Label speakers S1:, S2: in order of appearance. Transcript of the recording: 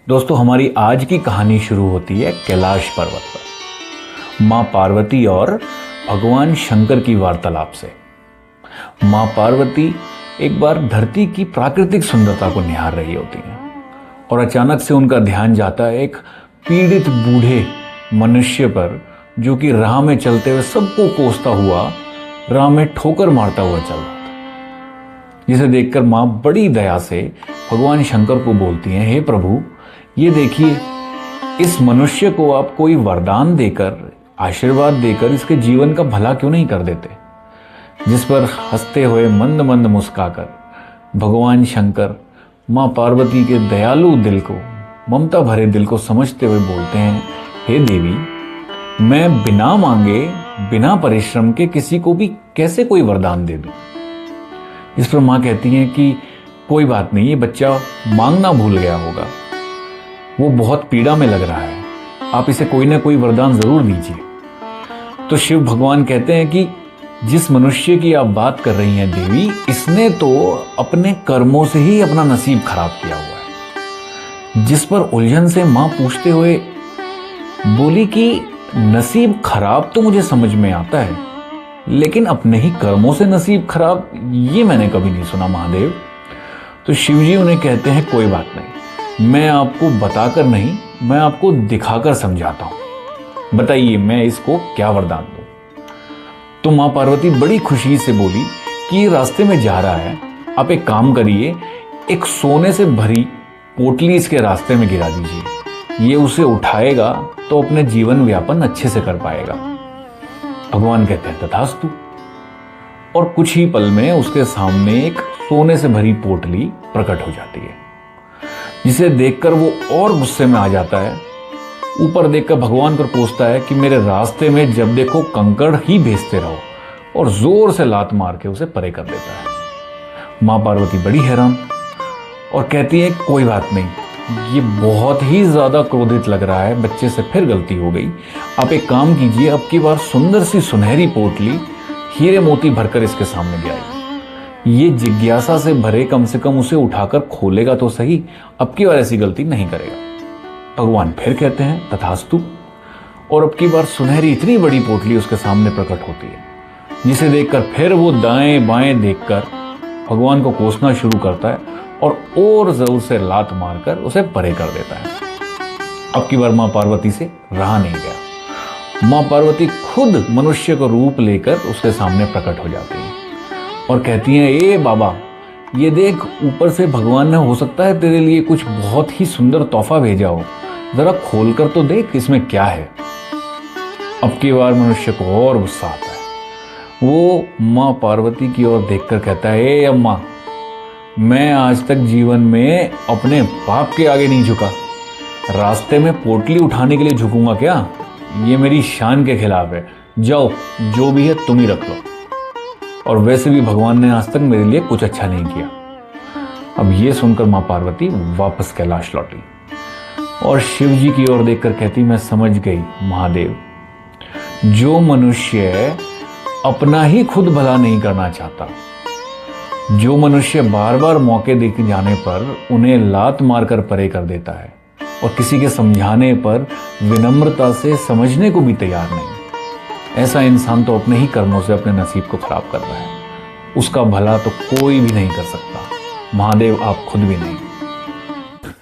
S1: दोस्तों, हमारी आज की कहानी शुरू होती है कैलाश पर्वत पर माँ पार्वती और भगवान शंकर की वार्तालाप से। माँ पार्वती एक बार धरती की प्राकृतिक सुंदरता को निहार रही होती हैं और अचानक से उनका ध्यान जाता है एक पीड़ित बूढ़े मनुष्य पर, जो कि राह में चलते हुए सबको कोसता हुआ राह में ठोकर मारता हुआ चल रहा था। जिसे देखकर माँ बड़ी दया से भगवान शंकर को बोलती हैं, हे प्रभु, ये देखिए, इस मनुष्य को आप कोई वरदान देकर, आशीर्वाद देकर इसके जीवन का भला क्यों नहीं कर देते। जिस पर हंसते हुए मंद मंद मुस्काकर भगवान शंकर माँ पार्वती के दयालु दिल को, ममता भरे दिल को समझते हुए बोलते हैं, हे देवी, मैं बिना मांगे, बिना परिश्रम के किसी को भी कैसे कोई वरदान दे दूं। इस पर माँ कहती हैं कि कोई बात नहीं, ये बच्चा मांगना भूल गया होगा, वो बहुत पीड़ा में लग रहा है, आप इसे कोई ना कोई वरदान जरूर दीजिए। तो शिव भगवान कहते हैं कि जिस मनुष्य की आप बात कर रही हैं देवी, इसने तो अपने कर्मों से ही अपना नसीब खराब किया हुआ है। जिस पर उलझन से मां पूछते हुए बोली कि नसीब खराब तो मुझे समझ में आता है, लेकिन अपने ही कर्मों से नसीब खराब, ये मैंने कभी नहीं सुना महादेव। तो शिव जी उन्हें कहते हैं, कोई बात नहीं, मैं आपको बताकर नहीं, मैं आपको दिखाकर समझाता हूं, बताइए मैं इसको क्या वरदान दूं। तो मां पार्वती बड़ी खुशी से बोली कि रास्ते में जा रहा है, आप एक काम करिए, एक सोने से भरी पोटली इसके रास्ते में गिरा दीजिए, ये उसे उठाएगा तो अपने जीवन व्यापन अच्छे से कर पाएगा। भगवान कहते हैं, तथास्तु। और कुछ ही पल में उसके सामने एक सोने से भरी पोटली प्रकट हो जाती है, जिसे देखकर वो और गुस्से में आ जाता है। ऊपर देखकर भगवान पर कोसता है कि मेरे रास्ते में जब देखो कंकड़ ही भेजते रहो, और जोर से लात मार के उसे परे कर देता है। मां पार्वती बड़ी हैरान और कहती है, कोई बात नहीं, ये बहुत ही ज्यादा क्रोधित लग रहा है, बच्चे से फिर गलती हो गई, आप एक काम कीजिए, अब की बार सुंदर सी सुनहरी पोटली हीरे मोती भरकर इसके सामने ले आइए। ये जिज्ञासा से भरे, कम से कम उसे उठाकर खोलेगा तो सही, अब की बार ऐसी गलती नहीं करेगा। भगवान फिर कहते हैं, तथास्तु। और अब की बार सुनहरी इतनी बड़ी पोटली उसके सामने प्रकट होती है, जिसे देखकर फिर वो दाएं बाएं देखकर भगवान को कोसना शुरू करता है और जोर से लात मारकर उसे परे कर देता है। अब की बार मां पार्वती से रहा नहीं गया। मां पार्वती खुद मनुष्य का रूप लेकर उसके सामने प्रकट हो जाती है और कहती हैं, ए बाबा, ये देख, ऊपर से भगवान ने हो सकता है तेरे लिए कुछ बहुत ही सुंदर तोहफा भेजा हो, जरा खोल कर तो देख इसमें क्या है। अब की बार मनुष्य को और गुस्सा आता है। वो मां पार्वती की ओर देखकर कहता है, ए अम्मा, मैं आज तक जीवन में अपने बाप के आगे नहीं झुका, रास्ते में पोटली उठाने के लिए झुकूंगा क्या? ये मेरी शान के खिलाफ है, जाओ जो भी है तुम ही रख लो। और वैसे भी भगवान ने आज तक मेरे लिए कुछ अच्छा नहीं किया। अब ये सुनकर मां पार्वती वापस कैलाश लौटी और शिव जी की ओर देखकर कहती, मैं समझ गई महादेव, जो मनुष्य अपना ही खुद भला नहीं करना चाहता, जो मनुष्य बार बार मौके देके जाने पर उन्हें लात मारकर परे कर देता है और किसी के समझाने पर विनम्रता से समझने को भी तैयार नहीं, ऐसा इंसान तो अपने ही कर्मों से अपने नसीब को खराब कर रहा है। उसका भला तो कोई भी नहीं कर सकता, महादेव आप खुद भी नहीं।